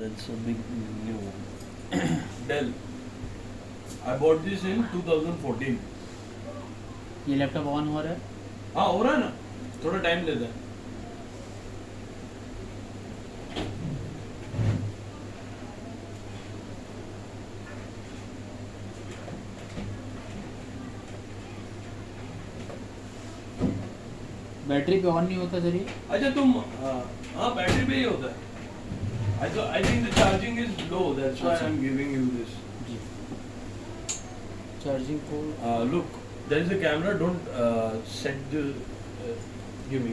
That's a big new one. Dell. I bought this in 2014. ये laptop on हो रहा है? हाँ हो रहा है ना, थोड़ा टाइम लेता है. बैटरी पे ऑन नहीं होता सर ये? अच्छा तुम हाँ बैटरी पे ही होता है. I think the charging is low. That's why I'm giving you this. जी. Charging port. Look, there is a camera. Don't set the. Give me.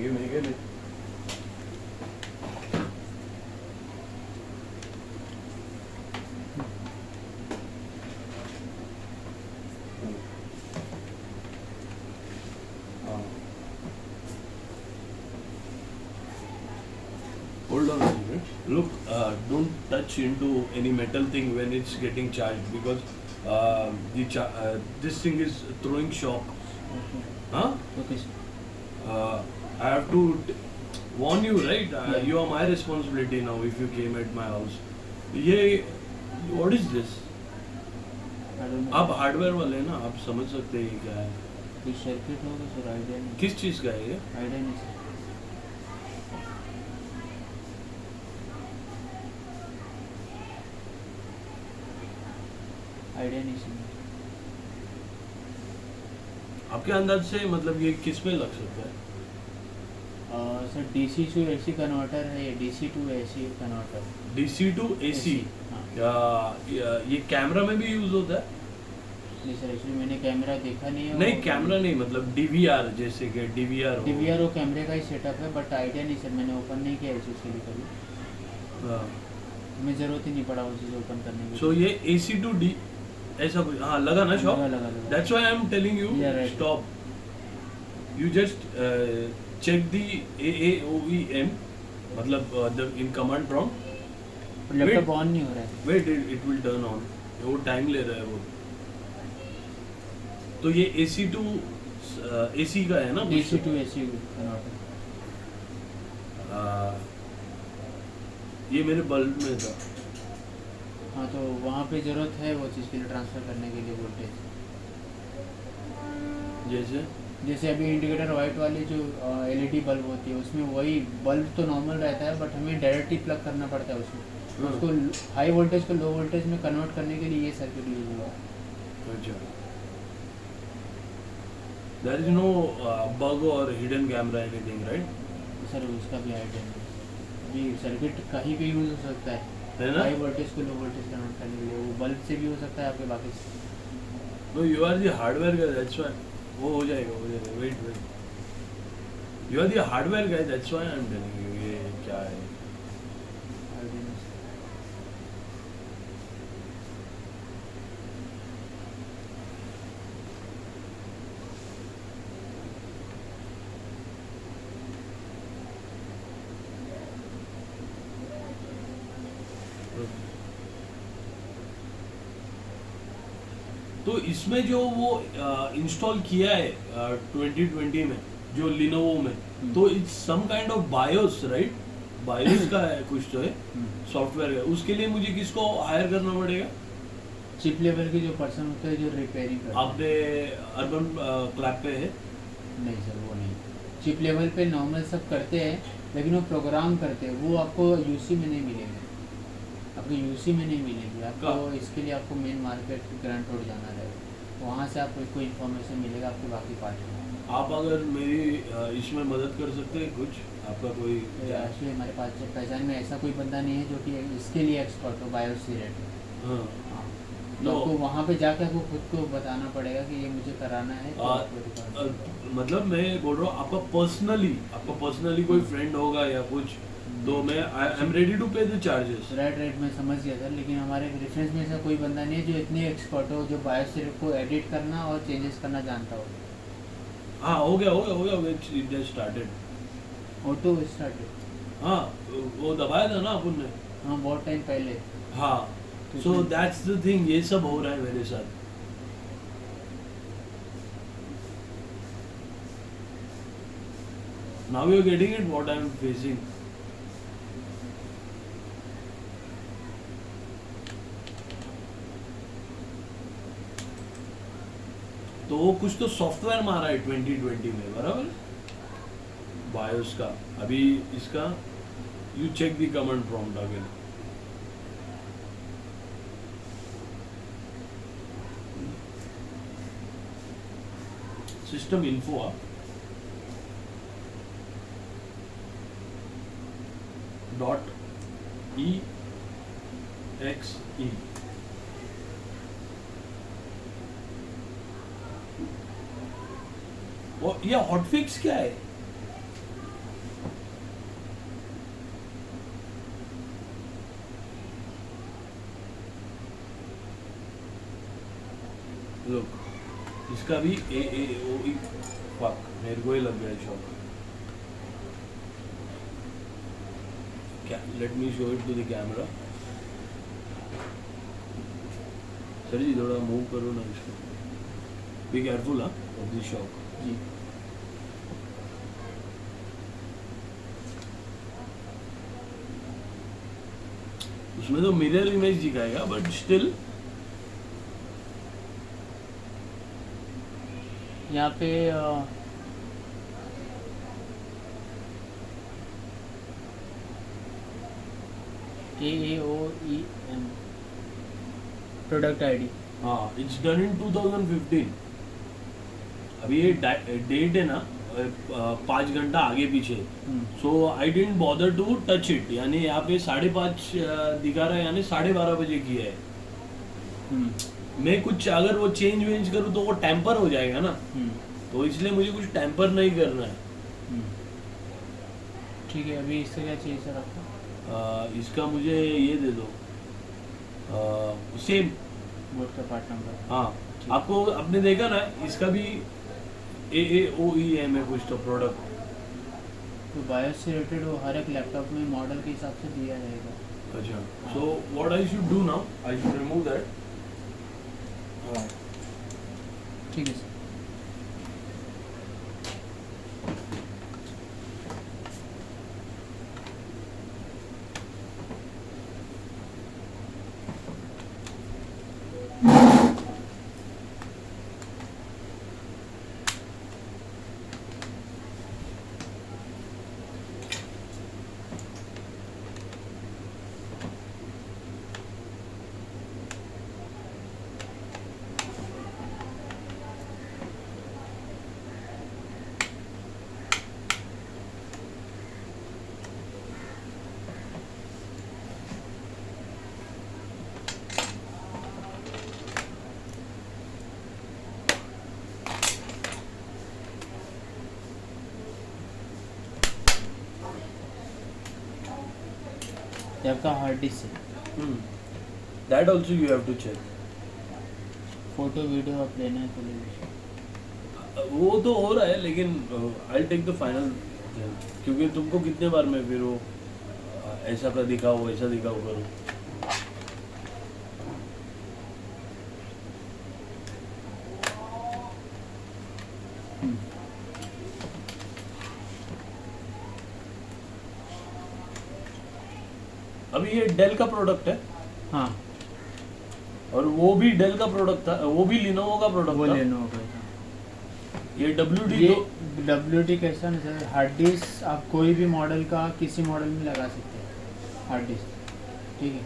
Hold on a minute. Look, don't touch into any metal thing when it's getting charged because this thing is throwing shock. Okay. Huh? Okay sir. I have to warn you, right? Yeah. You are my responsibility now if you came at my house. ये what is this? I don't know. आप hardware वाले हैं ना, आप समझ सकते हैं ये क्या है. कोई सर्किट होगा सर? आइडिया नहीं. किस चीज़ का है ये? आइडिया नहीं सर. आइडिया नहीं सर. आपके अंदाज से मतलब ये किस में लग सकता है? Sir DC to AC converter है ये. DC to AC converter. DC to AC. हाँ. ये कैमरा में भी यूज होता है? नहीं सर, एक्चुअली मैंने कैमरा देखा नहीं है. नहीं कैमरा नहीं, मतलब DVR जैसे कि DVR हो. DVR वो कैमरे का ही सेटअप है, बट आइडिया नहीं सर. मैंने ओपन नहीं किया इस चीज़ के लिए कभी. हाँ. हमें ज़रूरत ही नहीं पड़ा वो चीज़ ओपन करने की. So ये AC to D ऐसा कुछ हाँ लगा ना शॉप. लगा. That's why I'm telling you Yeah, right. stop. You just check the AAOEM मतलब the in command prompt. Laptop on नहीं हो रहा है. Wait, it will turn on. वो टाइम ले रहा है वो. तो ये AC to AC का है ना? DC to AC converter. ये मेरे बल्ब में था. हाँ, तो वहाँ पे ज़रूरत है वो चीज़ के लिए, ट्रांसफ़र करने के लिए वोल्टेज. जैसे अभी इंडिकेटर वाइट वाली जो LED बल्ब होती है उसमें वही बल्ब तो नॉर्मल रहता है, बट हमें डायरेक्ट ही प्लग करना पड़ता है उसमें. हाँ. उसको हाई वोल्टेज को लो वोल्टेज में कन्वर्ट करने के लिए ये सर्किट यूज हुआ. अच्छा. There is no bug or hidden camera anything, right? Sir उसका भी आइडिया नहीं. अभी सर्किट कहीं भी यूज़ हो सकता है. है ना? हाई वोल्टेज को लो वोल्टेज कन्वर्ट करने के लिए वो बल्ब से भी हो सकता है, आपके बाकी से. No, you are the hardware guy. That's why. वो हो जाएगा. Wait. You are the hardware guy. That's why I'm telling you. ये क्या है? आइडिया नहीं सर. तो इसमें जो वो इंस्टॉल किया है 2020 में जो लिनोवो में, तो it's some kind of BIOS, right? BIOS का है कुछ तो है सॉफ्टवेयर का. उसके लिए मुझे किसको हायर करना पड़ेगा? चिप लेवल के जो पर्सन होते हैं जो रिपेयरिंग करते हैं. आपने अर्बन क्लैप पे है? नहीं सर, वो नहीं. चिप लेवल पे नॉर्मल सब करते हैं, लेकिन वो प्रोग्राम करते हैं वो आपको यूसी में नहीं मिलेंगे. आपको यूसी में नहीं मिलेगी. आपको इसके लिए आपको मेन मार्केट ग्रैंड रोड जाना रहेगा. वहाँ से आपको कोई इन्फॉर्मेशन मिलेगा आपके बाकी पार्ट में. आप अगर मेरी इसमें मदद कर सकते हैं कुछ, आपका कोई एक्चुअली हमारे पास पहचान में ऐसा कोई बंदा नहीं है जो कि इसके लिए एक्सपर्ट हो बायोस से रिलेटेड. हाँ. तो आपको वहाँ पे जाके आपको खुद को बताना पड़ेगा कि ये मुझे कराना है. तो आपको दिखाना. मतलब मैं बोल रहा हूँ आपका पर्सनली कोई फ्रेंड होगा या कुछ, तो मैं आई एम रेडी टू पे द चार्जेस. राइट मैं समझ गया सर, लेकिन हमारे रेफरेंस में ऐसा कोई बंदा नहीं है जो इतने एक्सपर्ट हो, जो बायोस सिर्फ को एडिट करना और चेंजेस करना जानता हो. हाँ हो गया it just started. Auto started. हाँ वो दबाया था ना अपन ने. हाँ बहुत टाइम पहले. हाँ. So that's the thing. ये सब हो रहा है मेरे साथ. Now you are getting it what I am facing. तो वो कुछ तो सॉफ्टवेयर मारा है 2020 में, बराबर, बायोस का। अभी इसका you check the command prompt again. System info .exe। वो ये हॉटफिक्स क्या है? लोग इसका भी AAOE, फक, मेरे को ही लग गया शॉक। क्या, let me show it to the camera. Sir ji थोड़ा मूव करो ना इसको, be careful of the shock. जी उसमें तो मिरर इमेज दिखाएगा, बट स्टिल यहाँ पे AAOEM प्रोडक्ट आईडी। हाँ, इट्स डन इन 2015। अभी ये डेट है ना 5 घंटा आगे पीछे, so I didn't bother to touch it. यानी यहाँ पे 5:30 दिखा रहा है, यानी 12:30 बजे किया है। मैं कुछ अगर वो चेंज वेंज करूँ तो वो टेम्पर हो जाएगा ना, तो इसलिए मुझे कुछ टेम्पर नहीं करना है। ठीक है, अभी इससे क्या चाहिए सर आपको? इसका मुझे ये दे दो, सेम बोर्ड का पार्ट नंबर। हाँ। ठीक। आपको आपने देखा ना, इसका भी AAOEM है कुछ तो प्रोडक्ट। तो बायोस से रिलेटेड वो हर एक लैपटॉप में मॉडल के हिसाब से दिया रहेगा। अच्छा, so what I should do now, I should remove that. ठीक है सर। ये आपका हार्ड डिस्क है। That also you have to check. Photo video आप लेना है तो ले लीजिए। वो तो हो रहा है, लेकिन आई टेक द फाइनल, क्योंकि तुमको कितने बार मैं फिर वो ऐसा का दिखाओ वैसा दिखाओ करूँ। अभी ये डेल का प्रोडक्ट है, हाँ और वो भी डेल का प्रोडक्ट था, वो भी लिनोवो का वो प्रोडक्ट था। लेनो का था। ये WD ये तो WD कैसा ना सर, हार्ड डिस्क आप कोई भी मॉडल का किसी मॉडल में लगा सकते हैं हार्ड डिस्क। ठीक है,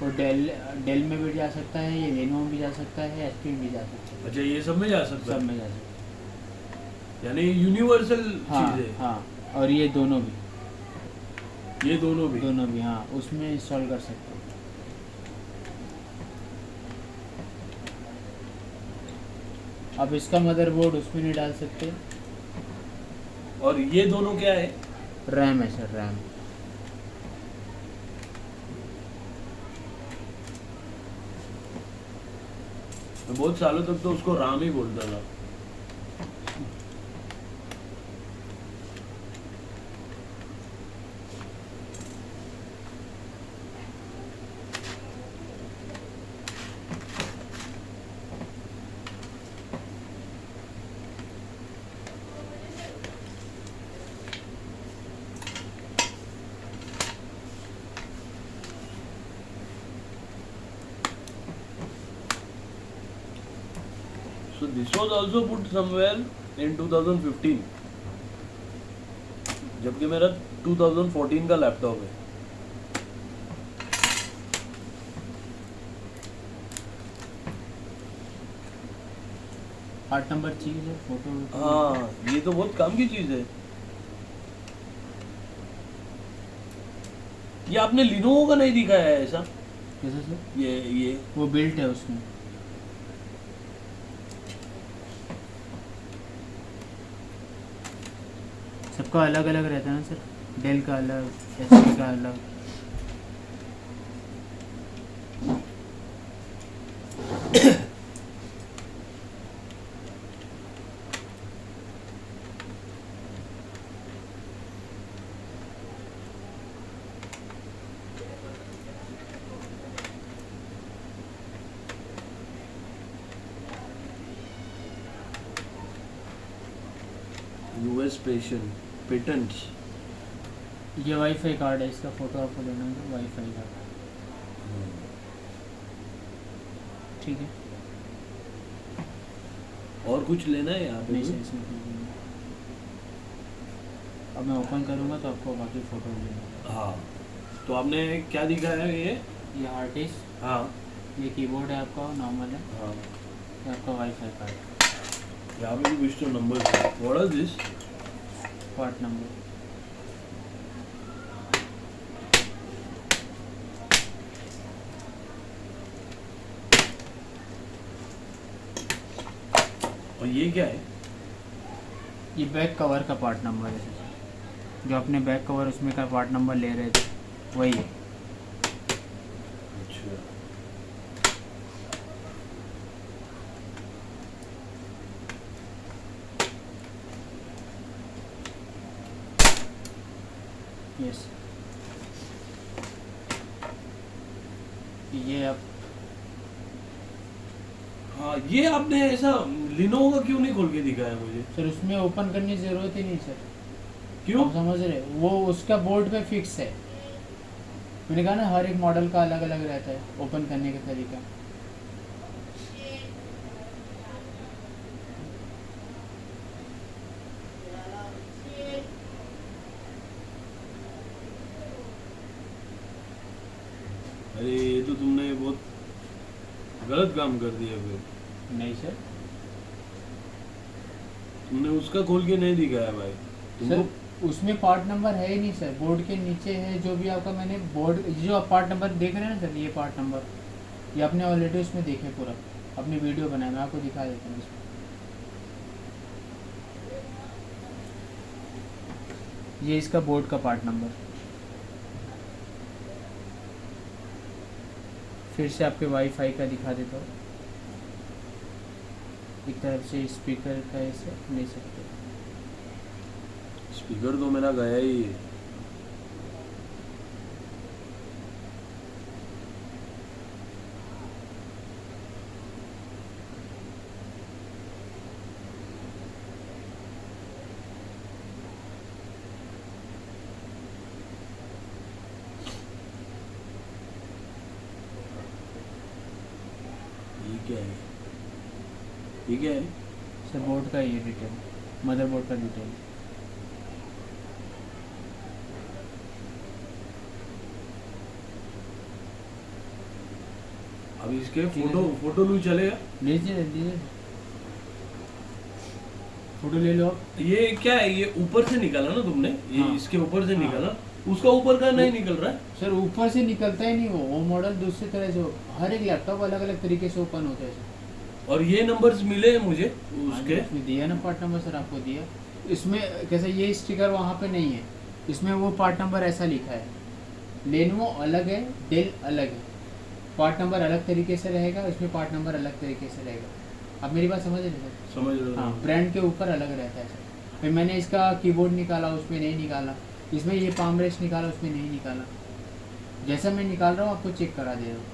वो डेल में भी जा सकता है, ये लेनो में भी जा सकता है, HP में भी जा सकता है, अच्छा, ये सब में जा सकता सब है, में जा सकता यानी यूनिवर्सल है। हाँ चीज है। हाँ, और ये दोनों भी ये दोनों भी हाँ उसमें इंस्टॉल कर सकते हैं। अब इसका मदरबोर्ड उसमें नहीं डाल सकते। और ये दोनों क्या है? रैम है सर, रैम। मैं बहुत सालों तक तो उसको राम ही बोलता था। So this was also put somewhere in 2015, जबकि मेरा 2014 का लैपटॉप है. पार्ट नंबर चीज है फोटो. हाँ, ये तो बहुत काम की चीज है. ये आपने लिनोवो का नहीं दिखाया है ऐसा? कैसे सर? ये वो बिल्ट है उसमें. सबका अलग अलग रहता है ना सर. डेल का अलग, एचपी का अलग. US patents. ये वाईफाई कार्ड है, इसका फोटो आपको लेना है. वाईफाई का ठीक है. और कुछ लेना है यहाँ पे? नहीं सर, इसमें कुछ नहीं है. अब मैं ओपन करूँगा तो आपको बाकी फ़ोटो मिलेगा. हाँ, तो आपने क्या दिखाया है ये? ये हार्ड डिस्क, हाँ ये कीबोर्ड है आपका नॉर्मल है, हाँ, ये आपका वाईफाई कार्ड. यहाँ पे भी कुछ तो नंबर है. What is this? Part number. और ये क्या है? ये बैक कवर का पार्ट नंबर है सर. जो अपने बैक कवर उसमें का पार्ट नंबर ले रहे थे वही है. अच्छा, यस. ये आप हाँ, ये आपने ऐसा लिनोवो का क्यों नहीं खोल के दिखाया मुझे? सर उसमें ओपन करने की ज़रूरत ही नहीं सर. क्यों? आप समझ रहे, वो उसका बोर्ड पे फिक्स है. मैंने कहा ना हर एक मॉडल का अलग अलग रहता है ओपन करने का तरीका. अरे ये तो तुमने बहुत गलत काम कर दिया फिर. नहीं सर. तुमने उसका खोल के नहीं दिखाया भाई. तुमको सर उसमें पार्ट नंबर है ही नहीं सर. बोर्ड के नीचे है जो भी आपका. मैंने बोर्ड जो आप पार्ट नंबर देख रहे हैं ना सर, ये पार्ट नंबर ये आपने ऑलरेडी उसमें देखे पूरा. अपनी वीडियो बनाया, मैं आपको दिखा देता हूँ इसमें. ये इसका बोर्ड का पार्ट नंबर. फिर से आपके वाईफाई का दिखा देता हूँ. एक तरफ से स्पीकर का ऐसे ले सकते हो. स्पीकर तो मेरा गया ही है. ये क्या है? ये क्या है? सर बोर्ड का ये डिटेल, मदरबोर्ड का डिटेल. अब इसके ठीक है। फोटो लू चलेगा? लीजिए लीजिए, फोटो ले लो आप. ये क्या है? ये ऊपर से निकाला ना तुमने? ये हाँ। इसके ऊपर से हाँ। निकाला. उसका ऊपर का नहीं निकल रहा है. सर ऊपर से निकलता ही नहीं. वो मॉडल दूसरी तरह से हर एक लैपटॉप अलग अलग तरीके से ओपन होता है सर. और ये नंबर्स मिले हैं मुझे उसके. उसमें दिया ना पार्ट नंबर सर, आपको दिया. इसमें कैसे ये स्टिकर वहाँ पे नहीं है. इसमें वो पार्ट नंबर ऐसा लिखा है. लेनोवो अलग है, डेल अलग है. पार्ट नंबर अलग तरीके से रहेगा, इसमें पार्ट नंबर अलग तरीके से रहेगा. आप मेरी बात समझ रहे हैं सर? समझ रहा हाँ, हूँ. ब्रांड के ऊपर अलग रहता है सर. फिर मैंने इसका कीबोर्ड निकाला, उसमें नहीं निकाला. इसमें ये पाम रेस्ट निकाला, उसमें नहीं निकाला. जैसा मैं निकाल रहा हूँ आपको चेक करा दे रहा हूँ.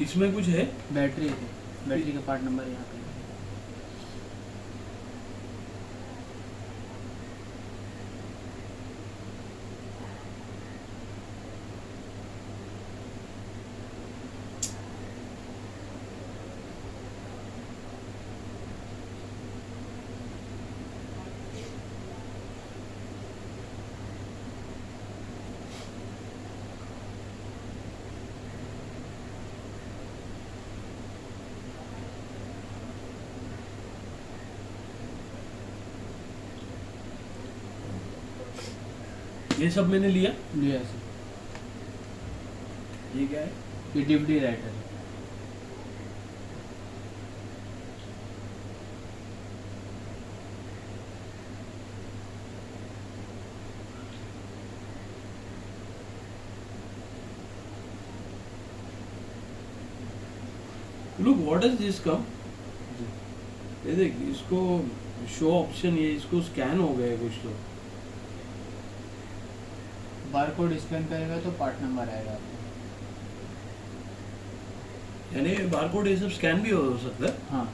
इसमें कुछ है? बैटरी है, बैटरी का पार्ट नंबर यहाँ पे. ये सब मैंने लिया। लिया सर, ये क्या है? ये DVD राइटर है। Look what is this come. जी, ये देख, इसको शो ऑप्शन, ये इसको स्कैन हो गया है कुछ तो। बारकोड स्कैन करेगा तो पार्ट नंबर आएगा आपको। यानी बारकोड ये सब स्कैन भी हो सकता है। हाँ,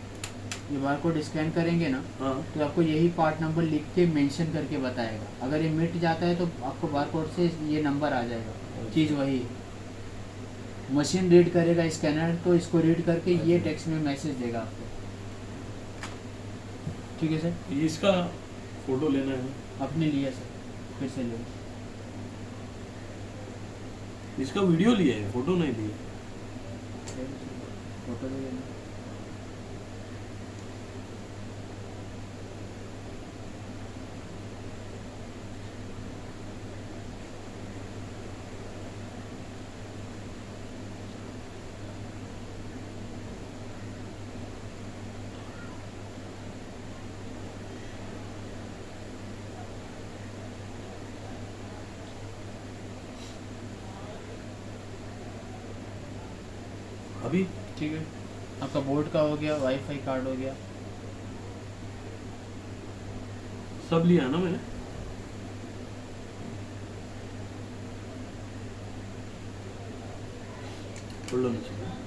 ये बारकोड स्कैन करेंगे ना हाँ तो आपको यही पार्ट नंबर लिख के मेंशन करके बताएगा। अगर ये मिट जाता है तो आपको बारकोड से ये नंबर आ जाएगा। चीज़ वही है। मशीन रीड करेगा स्कैनर, तो इसको रीड करके ये टेक्स्ट में मैसेज देगा आपको। ठीक है सर, ये इसका फोटो लेना है। अपने लिए सर, फिर से ले। इसका वीडियो लिया है, फोटो नहीं लिया। फोटो ले लेना। अभी ठीक है, आपका बोर्ड का हो गया, वाईफाई कार्ड हो गया। सब लिया ना मैंने। Hold on a second.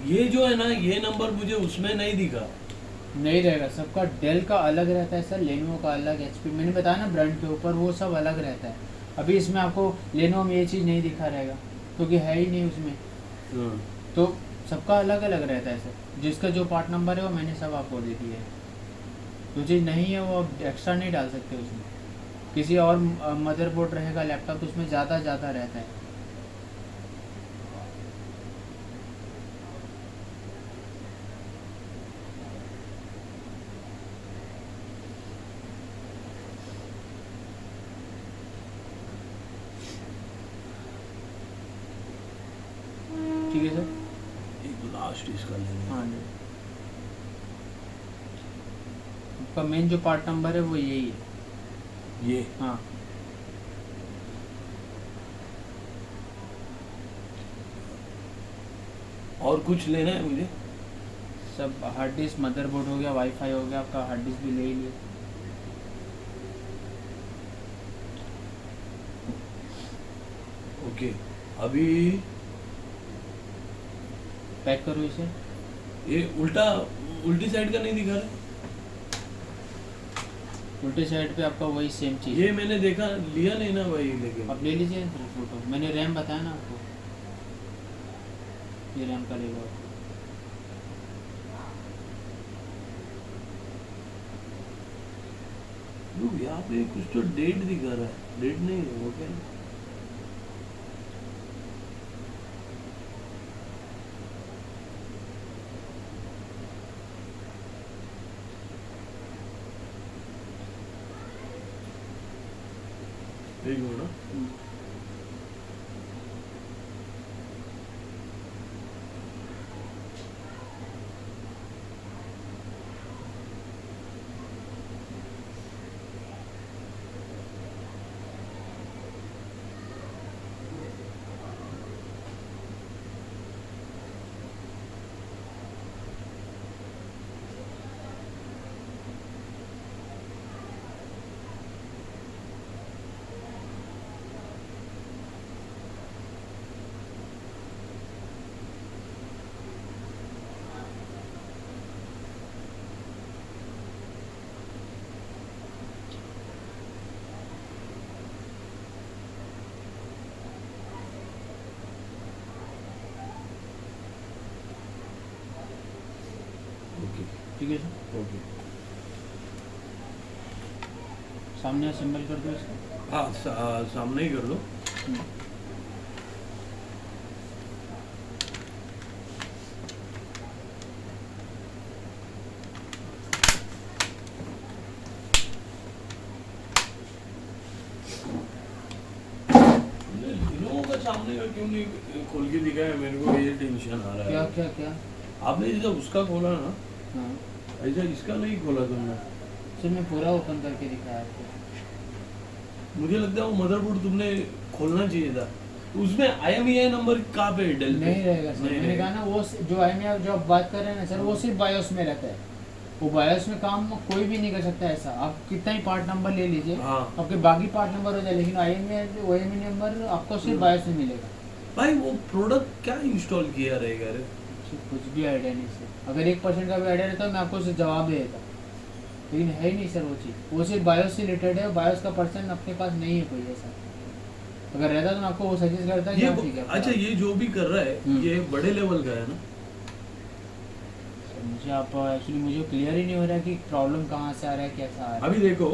ये जो है ना, ये नंबर मुझे उसमें नहीं दिखा। नहीं रहेगा, सबका डेल का अलग रहता है सर, लेनोवो का अलग, HP मैंने बताया ना ब्रांड के ऊपर, वो सब अलग रहता है। अभी इसमें आपको लेनोवो में ये चीज़ नहीं दिखा रहेगा क्योंकि है ही नहीं उसमें। हाँ। तो सबका अलग अलग रहता है सर। जिसका जो पार्ट नंबर है वो मैंने सब आपको दे दिया है। जो चीज़ नहीं है वो आप एक्स्ट्रा नहीं डाल सकते उसमें। किसी और मदरबोर्ड रहेगा लैपटॉप तो उसमें ज़्यादा रहता है। ठीक है सर। एक लास्ट इसका लेना। हाँ जी, आपका मेन जो पार्ट नंबर है वो यही है। ये हाँ, और कुछ लेना है मुझे? सब हार्ड डिस्क, मदरबोर्ड हो गया, वाईफाई हो गया, आपका हार्ड डिस्क भी ले ही लिया। ओके, अभी पैक करो इसे। ये उल्टी साइड का नहीं दिखा रहा। उल्टे साइड पे आपका वही सेम चीज़। ये मैंने देखा, लिया नहीं ना भाई, लेकिन आप ले लीजिए फिर फोटो। मैंने रैम बताया ना आपको, ये रैम का ले लो आप। लोग यहाँ पे कुछ तो डेट दिखा रहा है। डेट नहीं है वो, क्या है? एक मिनट ना। ओके ठीक है सर। ओके। सामने असेंबल कर दो इसको। हाँ सामने ही कर लो। लिनोवो का सामने का क्यों नहीं खोल के दिखाया, मेरे को ये टेंशन आ रहा क्या है। क्या क्या? आपने जैसा उसका खोला ना, हाँ ऐसा इसका नहीं खोला तुमने। सर मैं पूरा ओपन करके दिखाया आपको। मुझे लगता है वो मदरबोर्ड तुमने खोलना चाहिए था। उसमें IMEI नंबर कहाँ पे है डेल पे? नहीं रहेगा सर, नहीं मैंने कहा रहेगा। ना वो जो IMEI जो आप बात कर रहे हैं ना सर, वो सिर्फ बायोस में रहता है। वो बायोस में काम कोई भी नहीं कर सकता ऐसा। आप कितना ही पार्ट नंबर ले लीजिए, हाँ आपके बाकी पार्ट नंबर हो जाए, लेकिन IMEI नंबर आपको सिर्फ बायोस में मिलेगा। भाई वो प्रोडक्ट क्या इंस्टॉल किया रहेगा रे? सर कुछ भी आइडिया नहीं सर, अगर 1% का भी आइडिया रहता मैं आपको उसे जवाब दे देता, लेकिन है ही नहीं सर वो चीज़। वो सिर्फ बायोस से रिलेटेड है, बायोस का पर्सन अपने पास नहीं है कोई ऐसा। अगर रहता तो मैं आपको वो सजेस्ट करता कि ये हाँ, ठीक है। अच्छा, ये जो भी कर रहा है ये बड़े लेवल का है ना? सर मुझे आप एक्चुअली मुझे क्लियर ही नहीं हो रहा है कि प्रॉब्लम कहाँ से आ रहा है, कैसा आ रहा है। अभी देखो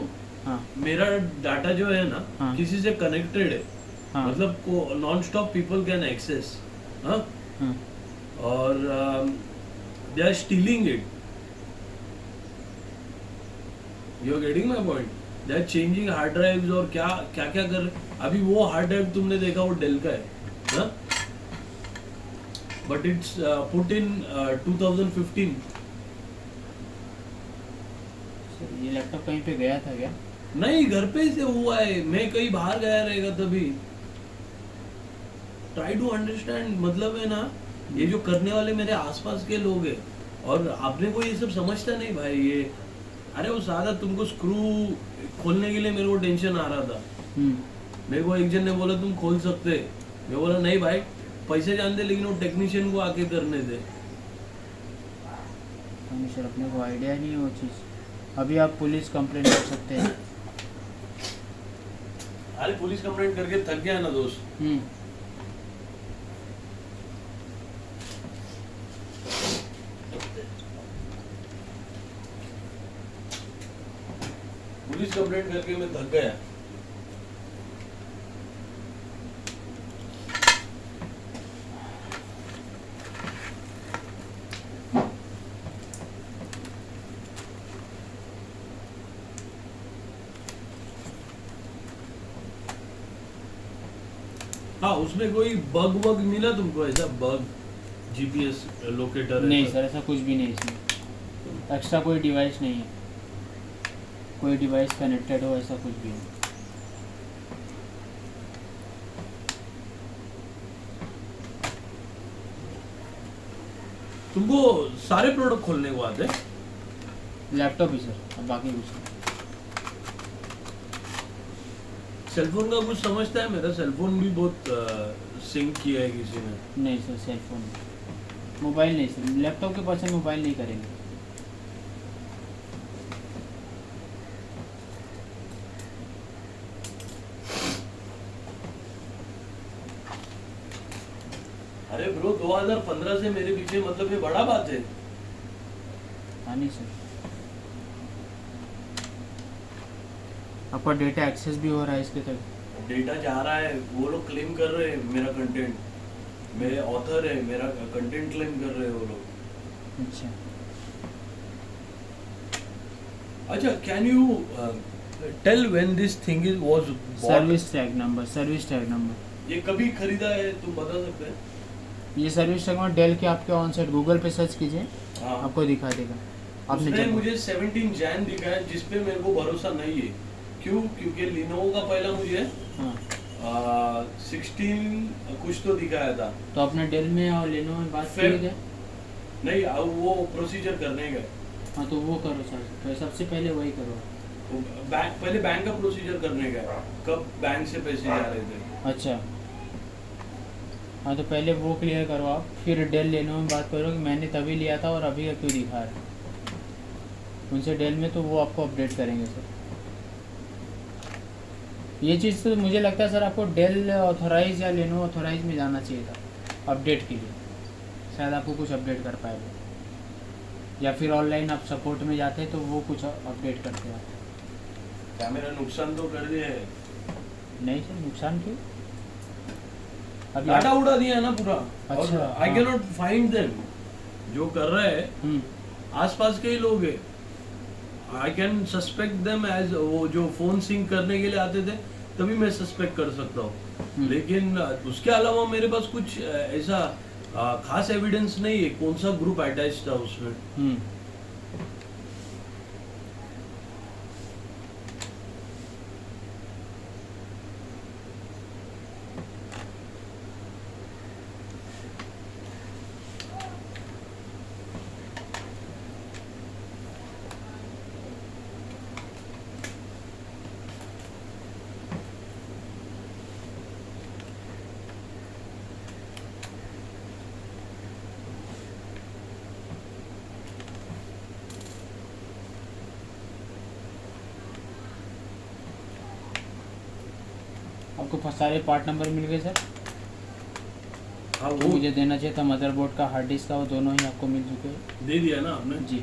हाँ मेरा डाटा जो है ना हाँ। किसी से कनेक्टेड है, हाँ मतलब को nonstop people can access, हाँ, हाँ और they are stealing it. You are getting my point? They are changing hard drives और क्या क्या क्या कर रहे। अभी वो हार्ड ड्राइव तुमने देखा वो डेल का है, हाँ, but it's put in 2015। Sir ये लैपटॉप कहीं पे गया था क्या? नहीं, घर पे से हुआ है, मैं कहीं बाहर गया रहेगा तभी। ट्राई टू अंडरस्टैंड, मतलब है ना, ये जो करने वाले मेरे आसपास के लोग हैं, और आपने को ये सब समझता नहीं भाई। ये अरे वो सादा तुमको स्क्रू खोलने के लिए मेरे को टेंशन आ रहा था। मेरे को एक जन ने बोला तुम खोल सकते, मैं बोला नहीं भाई, पैसे जानते लेकिन वो टेक्नीशियन को आके करने दे। नहीं सर, अपने को आइडिया नहीं है वो चीज़। अभी आप पुलिस कंप्लेंट कर सकते हैं। अरे पुलिस कंप्लेंट करके थक गया ना दोस्त। पुलिस कंप्लेंट करके मैं थक गया। हाँ, उसमें कोई बग वग मिला तुमको, ऐसा बग GPS लोकेटर? नहीं सर, ऐसा कुछ भी नहीं इसमें। एक्स्ट्रा कोई डिवाइस नहीं है, कोई डिवाइस कनेक्टेड हो, ऐसा कुछ भी नहीं। तुमको सारे प्रोडक्ट खोलने को आते हैं? लैपटॉप ही सर, अब बाकी कुछ नहीं। सेलफोन का कुछ समझता है? मेरा सेलफोन भी बहुत सिंक किया है किसी ने। नहीं सर, सेलफोन नहीं, मोबाइल नहीं सर, लैपटॉप के पर्सन मोबाइल नहीं करेंगे। अरे ब्रो, 2015 से मेरे पीछे, मतलब ये बड़ा बात है। हाँ नहीं सर, आपका डेटा एक्सेस भी हो रहा है इसके तक। डेटा जा रहा है, वो लोग क्लेम कर रहे हैं मेरा कंटेंट, मेरे ऑथर है, मेरा कंटेंट क्लेम कर रहे हैं वो लोग। अच्छा अच्छा, can you tell when this thing is was bought? Service tag number, service tag number. ये कभी खरीदा है, तुम बता सकते हैं? ये सर्विस टैग नंबर डेल के आपके ऑन साइट गूगल पे सर्च कीजिए, हाँ, आपको दिखा देगा। आपने उसने जब मुझे 17 जैन दिखा है, जिसपे मेरे को भरोसा नहीं है। क्यों? क्योंकि लिनोवो का पहला मुझे हाँ 16 कुछ तो दिखाया था। तो आपने डेल में और लेनोवो में बात की फिर- है क्या? नहीं, अब वो प्रोसीजर करने का, हाँ तो वो करो सर, तो सबसे पहले वही करो। पहले बैंक का प्रोसीजर करने का है, कब बैंक से पैसे जा रहे थे। अच्छा हाँ, तो पहले वो क्लियर करो आप, फिर डेल लेनोवो में बात करो कि मैंने तभी लिया था और अभी का क्यों दिखा रहा है उनसे डेल में, तो वो आपको अपडेट करेंगे सर। ये चीज़ तो मुझे लगता है सर आपको डेल ऑथोराइज या लेनोवो ऑथोराइज में जाना चाहिए था अपडेट के लिए, शायद आपको कुछ अपडेट कर पाए वो। या फिर ऑनलाइन आप सपोर्ट में जाते हैं तो वो कुछ अपडेट करते हैं। कैमरा नुकसान तो कर दिया है, नहीं सर, नुकसान क्यों? अभी डाटा उड़ा दिया है ना पूरा। अच्छा, और आई हाँ। कैन नॉट फाइंड देम, जो कर रहे हैं हम्म, आसपास के ही लोग हैं। I can suspect them as, वो जो फोन सिंक करने के लिए आते थे तभी मैं सस्पेक्ट कर सकता हूँ, लेकिन उसके अलावा मेरे पास कुछ ऐसा खास एविडेंस नहीं है कौन सा ग्रुप अटैच था उसमें। हम्म। आपको सारे पार्ट नंबर मिल गए सर? हाँ जो वो मुझे देना चाहिए था मदरबोर्ड का, हार्ड डिस्क का, वो दोनों ही आपको मिल चुके हैं। दे दिया ना आपने। जी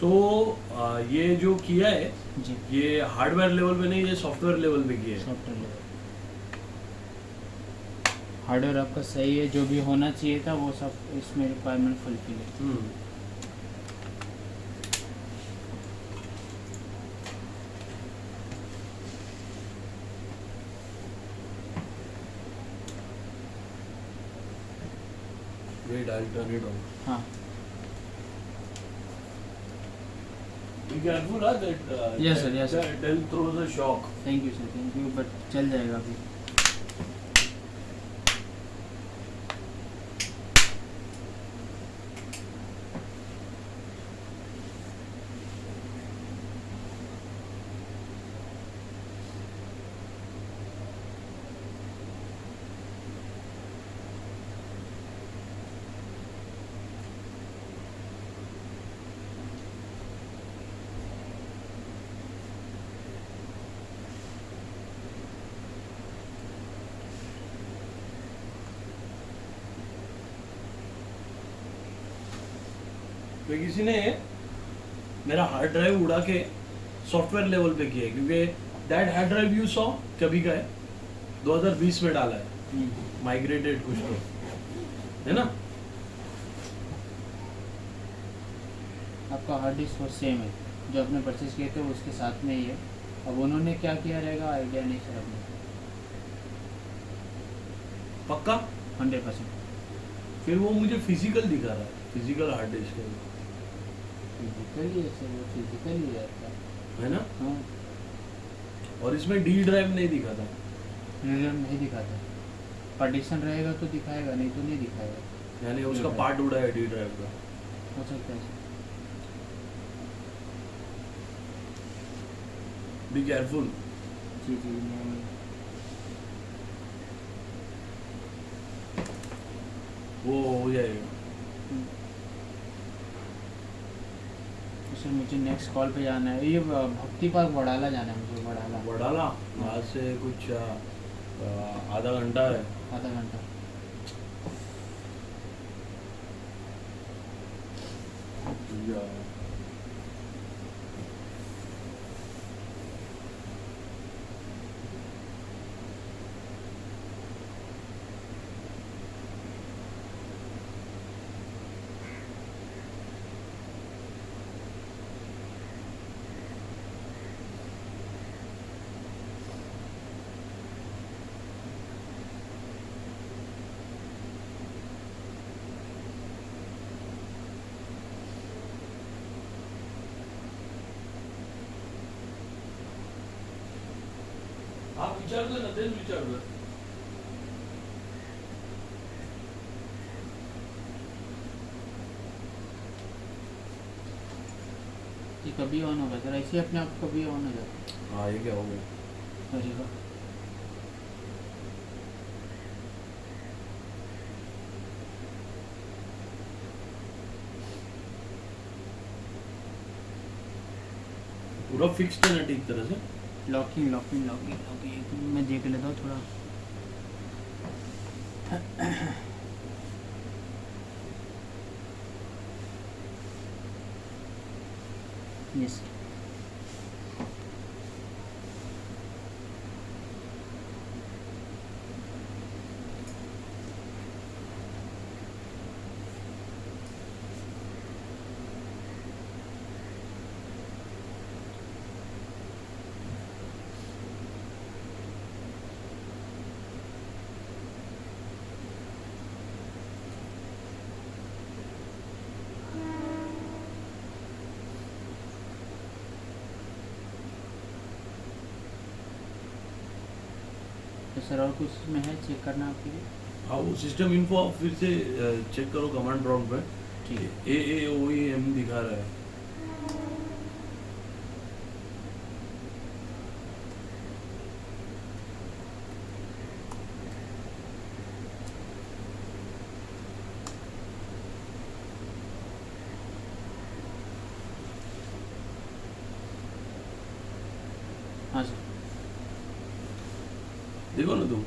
सो ये जो किया है जी, ये हार्डवेयर लेवल पे नहीं, ये सॉफ्टवेयर लेवल पे किया है। Software level. हार्डवेयर आपका सही है, जो भी होना चाहिए था वो सब इसमें रिक्वायरमेंट फुलफिल है। Wait, I'll turn it on. हाँ Be careful, that Yes, sir, yes, sir. Dell throws a shock. Thank you sir, thank you, but चल जाएगा अभी। तो किसी ने मेरा हार्ड ड्राइव उड़ा के सॉफ्टवेयर लेवल पे किया है, क्योंकि that hard drive you saw कभी का है 2020 में डाला है, माइग्रेटेड कुछ तो है ना। आपका हार्ड डिस्क वो सेम है जो आपने परचेज किए थे, वो उसके साथ में ही है। अब उन्होंने क्या किया रहेगा आइडिया नहीं सर अपने। पक्का 100% फिर वो मुझे फिजिकल दिखा रहा है, फिजिकल हार्ड डिस्क है फिजिकली है सर, वो फिजिकली रहता है ना। हाँ, और इसमें डी ड्राइव नहीं दिखा था। रिजल्ट नहीं दिखाता। पार्टीशन रहेगा तो दिखाएगा, नहीं तो नहीं दिखाएगा। यानी उसका पार्ट उड़ा है डी ड्राइव का। हो सकता है सर। Be careful. जी जी, मैं वो हो जाएगा। सर मुझे नेक्स्ट कॉल पे जाना है, ये भक्ति पार्क वडाला जाना है मुझे, वडाला। वडाला यहाँ से कुछ आधा घंटा है। आधा घंटा। आप विचार कर ना, तेच विचार कर। ये कभी ऑन होगा सर, ऐसे अपने आप कभी ऑन हो जाता है। हाँ ये क्या हो गया। अरे वाह, पूरा फिक्स्ड है ना ठीक तरह से। लॉकिंग लॉकिंग लॉकिंग लॉकिंग, मैं देख लेता हूँ थोड़ा। यस तो सर और कुछ इसमें है चेक करना आपके लिए? हाँ, वो सिस्टम इन्फो आप फिर से चेक करो कमांड प्रॉम्प्ट पे। ठीक AAOEM दिखा रहा है। हाँ सर। देखो ना तुम।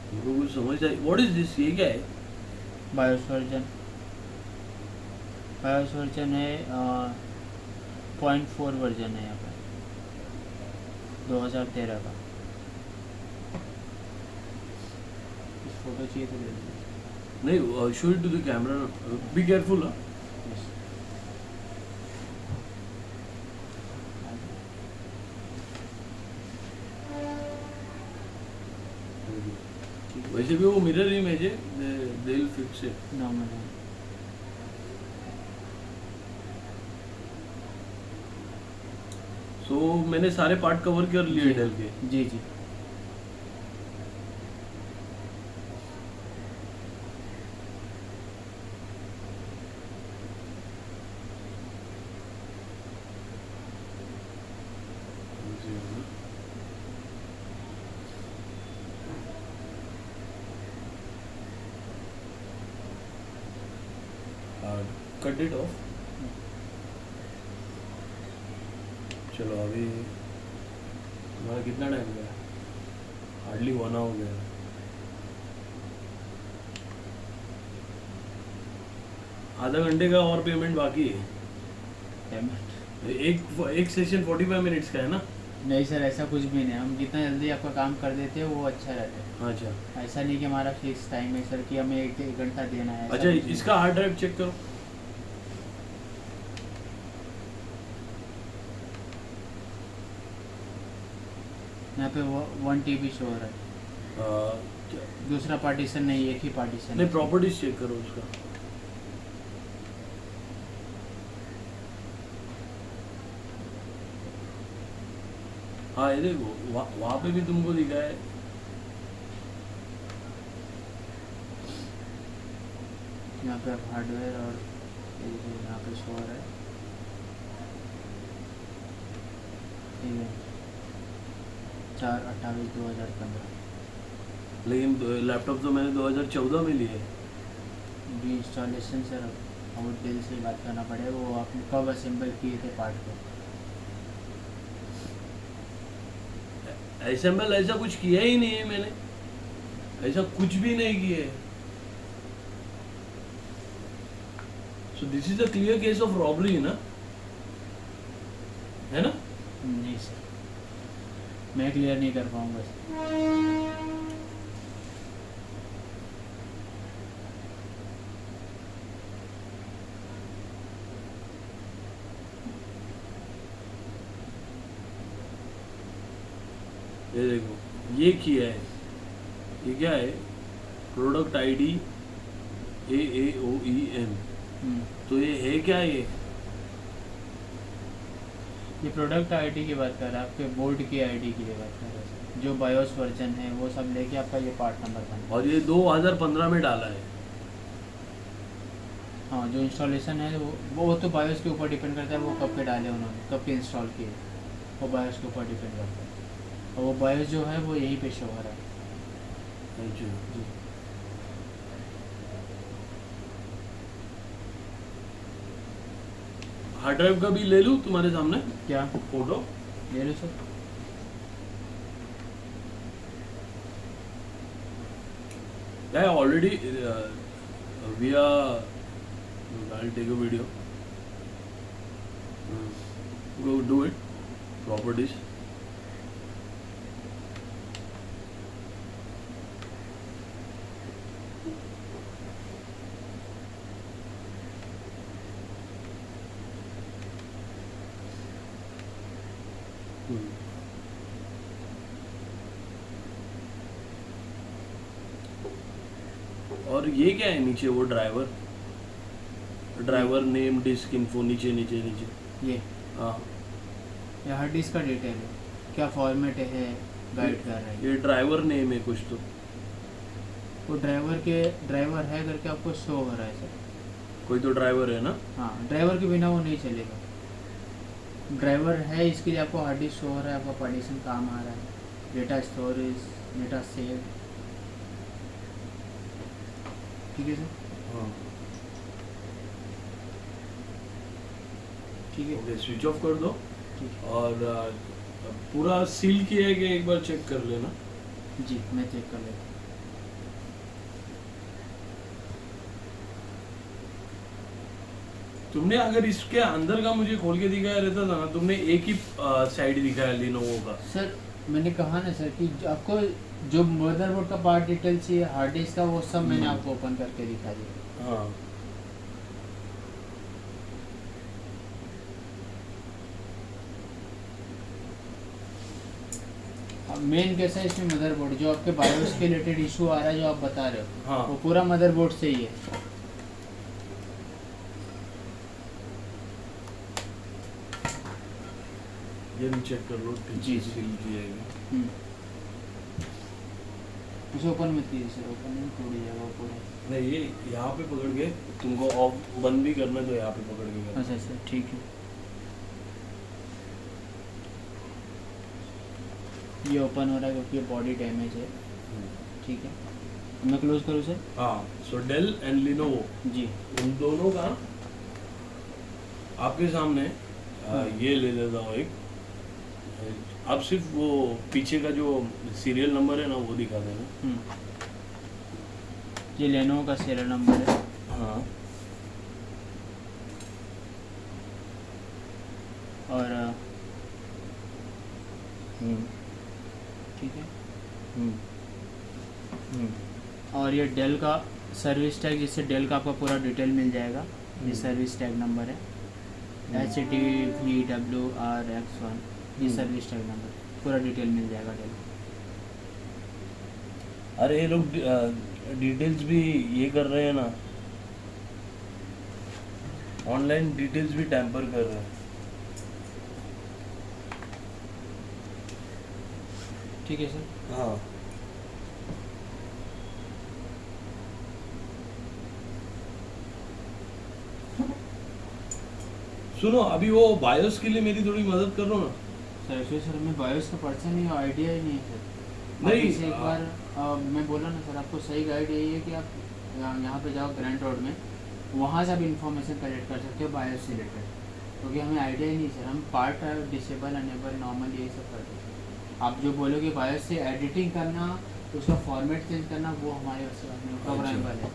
तुमको कुछ समझ आई? What is this? ये क्या है? बायोस वर्जन है 0.4 वर्जन है यहाँ पर 2013 का। कुछ फोटो चाहिए तो ले लीजिए। नहीं, show it to the camera. Be careful. Yes. वैसे भी वो मिरर इमेज है, they will fix it. Normal है। सो मैंने सारे पार्ट कवर कर लिए डेल के। जी जी। Cut it off. चलो अभी हमारा कितना टाइम गया? हार्डली 1 आवर गया। आधा घंटे का और पेमेंट बाकी है। पेमेंट एक सेशन 45 मिनट्स का है ना? नहीं सर, ऐसा कुछ भी नहीं। हम जितना जल्दी आपका काम कर देते हैं वो अच्छा रहता है। अच्छा ऐसा नहीं कि हमारा फिक्स टाइम है सर कि हमें एक घंटा देना है। ऐसा अच्छा, कुछ नहीं। इसका हार्ड ड्राइव चेक करो। यहाँ पे वो 1 TB शो हो रहा है। दूसरा पार्टीशन नहीं, एक ही पार्टीशन नहीं, प्रॉपर्टीज चेक करो उसका। हाँ, ये देखो वहाँ पे भी तुमको दिखा है। यहाँ पे आप हार्डवेयर और ये यहाँ पे शो हो रहा है। ठीक है, 4/28/2015। लेकिन लैपटॉप तो मैंने 2014 में लिए। भी इंस्टॉलेशन सर और डेल से बात करना पड़ेगा। वो आपने कब असेंबल किए थे पार्ट को? असेंबल ऐसा कुछ किया ही नहीं है मैंने। ऐसा कुछ भी नहीं किया है। So this is a clear case of robbery ना, है ना? नहीं सर, मैं क्लियर नहीं कर पाऊँगा सर। ये देखो ये किया है। ये क्या है? Product ID AAOEM। तो ये है क्या? ये प्रोडक्ट आईडी की बात कर रहा है, आपके बोर्ड की आईडी की बात कर रहा है सर। जो बायोस वर्जन है वो सब लेके आपका ये पार्ट नंबर बना। और ये 2015 में डाला है। हाँ, जो इंस्टॉलेशन है वो तो बायोस के ऊपर डिपेंड करता है। वो कब के डाले उन्होंने, कब के इंस्टॉल किए, वो बायोस के ऊपर डिपेंड करता है। और वो बायोस जो है वो यहीं पे शो हो रहा है। अच्छा। जी। हार्ड ड्राइव का भी ले लूँ तुम्हारे सामने क्या फोटो? ले लो sir. Yeah, already we are. I'll take a video. Go do it. Properties. और ये क्या है नीचे? वो driver driver name disk info नीचे नीचे नीचे। ये हाँ ये हार्ड डिस्क का डिटेल है, क्या फॉर्मेट है, गाइड कर रहा है। ये ड्राइवर नेम है कुछ तो। वो ड्राइवर है करके आपको शो हो रहा है सर। कोई तो ड्राइवर है ना। हाँ, ड्राइवर के बिना वो नहीं चलेगा। ड्राइवर है इसके लिए आपको हार्ड डिस्क शो हो रहा है, आपका पार्टीशन काम आ रहा है, डेटा स्टोरेज, डेटा सेव। ठीक है सर, हाँ ठीक है। ओके, स्विच ऑफ कर दो। ठीक और पूरा सील किया है कि एक बार चेक कर लेना। है जी, मैं चेक कर लेता हूँ। तुमने अगर इसके अंदर का मुझे खोल के दिखाया रहता था ना, तुमने एक ही साइड दिखाया लिनोवो का। सर मैंने कहा ना सर कि आपको जो मदरबोर्ड का पार्ट डिटेल चाहिए, हार्ड डिस्क का, वो सब मैंने आपको ओपन करके दिखा दिया। हाँ अब मेन कैसा है इसमें, मदरबोर्ड जो आपके बायोस के रिलेटेड इशू आ रहा है जो आप बता रहे हो, हाँ वो पूरा मदरबोर्ड से ही है। ये भी चेक कर लो। जी, जी। सील किया है। उसे ओपन मत कीजिए सर, ओपन नहीं टूट जाएगा पूरा। नहीं, ये यहाँ पे पकड़ के तुमको ऑफ बंद भी करना है तो यहाँ पे पकड़ के करना। अच्छा सर, ठीक है। ये ओपन हो रहा है क्योंकि ये बॉडी डैमेज है। ठीक है, अब मैं क्लोज करूँ सर? हाँ, सो डेल एंड लिनोवो जी। उन दोनों का आपके सामने हाँ। ये ले लेता हूँ एक। आप सिर्फ वो पीछे का जो सीरियल नंबर है ना वो दिखा देना। ये लेनोवो का सीरियल नंबर है। हाँ और ठीक है, और ये डेल का सर्विस टैग, जिससे डेल का आपका पूरा डिटेल मिल जाएगा। ये सर्विस टैग नंबर है HDVWR-X1, ये सर्विस टैग नंबर, पूरा डिटेल मिल जाएगा डेल। अरे ये लोग डिटेल्स भी ये कर रहे हैं ना, ऑनलाइन डिटेल्स भी टैम्पर कर रहे हैं। ठीक है सर। हाँ सुनो, अभी वो बायोस के लिए मेरी थोड़ी मदद करो ना। सर एक्चुअली सर मैं बायोस का पर्सन नहीं, आइडिया ही नहीं है सर। नहीं, आप इसे एक बार मैं बोला ना सर, आपको सही गाइड यही है कि आप यहाँ पे जाओ ग्रैंड रोड में, वहाँ से आप इन्फॉर्मेशन कलेक्ट कर सकते हो बायोस से रिलेटेड, क्योंकि हमें आइडिया ही नहीं सर। हम पार्ट डिसेबल अनेबल नॉर्मल यही सब करते हैं। आप जो बोलोगे बायोस से एडिटिंग करना, उसका फॉर्मेट चेंज करना, वो हमारे प्रोग्रामेबल है।